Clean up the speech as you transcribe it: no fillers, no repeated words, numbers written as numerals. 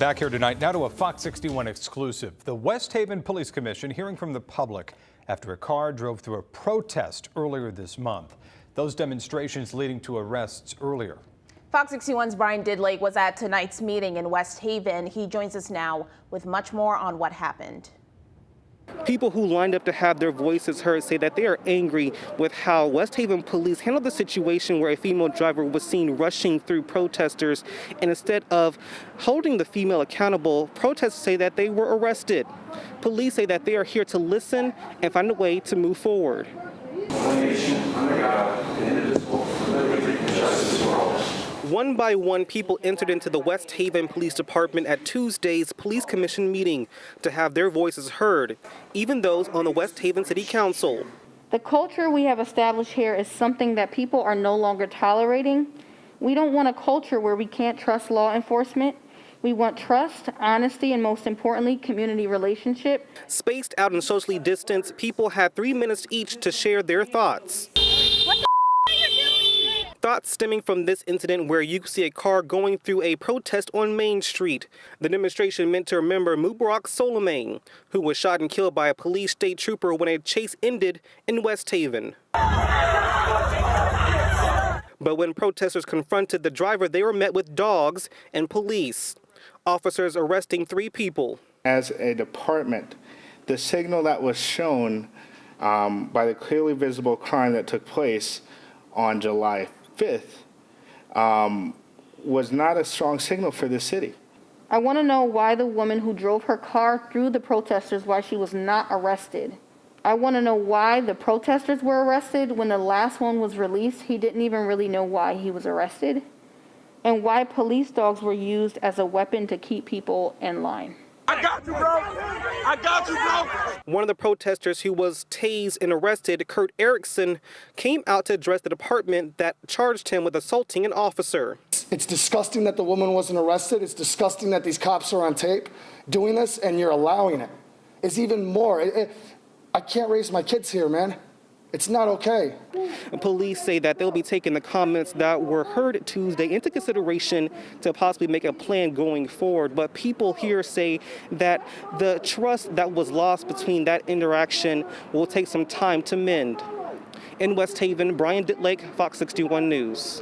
Back here tonight, now to a Fox 61 exclusive. The West Haven Police Commission hearing from the public after a car drove through a protest earlier this month. Those demonstrations leading to arrests earlier. Fox 61's Brian Didlake was at tonight's meeting in West Haven. He joins us now with much more on what happened. People who lined up to have their voices heard say that they are angry with how West Haven police handled the situation where a female driver was seen rushing through protesters, and instead of holding the female accountable, protesters say that they were arrested. Police say that they are here to listen and find a way to move forward. One by one, people entered into the West Haven Police Department at Tuesday's Police Commission meeting to have their voices heard, even those on the West Haven City Council. The culture we have established here is something that people are no longer tolerating. We don't want a culture where we can't trust law enforcement. We want trust, honesty, and most importantly, community relationship. Spaced out and socially distanced, people had 3 minutes each to share their thoughts. Thoughts stemming from this incident where you see a car going through a protest on Main Street. The demonstration meant to remember Mubarak Soleimani, who was shot and killed by a police state trooper when a chase ended in West Haven. But when protesters confronted the driver, they were met with dogs and police. Officers arresting 3 people. As a department, the signal that was shown by the clearly visible crime that took place on July 5th was not a strong signal for the city. I want to know why the woman who drove her car through the protesters, why she was not arrested. I want to know why the protesters were arrested when the last one was released. He didn't even really know why he was arrested, and why police dogs were used as a weapon to keep people in line. I got you, bro. I got you, bro. One of the protesters who was tased and arrested, Kurt Erickson, came out to address the department that charged him with assaulting an officer. It's disgusting that the woman wasn't arrested. It's disgusting that these cops are on tape doing this and you're allowing it. It's even more. I can't raise my kids here, man. It's not okay. Police say that they'll be taking the comments that were heard Tuesday into consideration to possibly make a plan going forward. But people here say that the trust that was lost between that interaction will take some time to mend. In West Haven, Brian Didlake, Fox 61 News.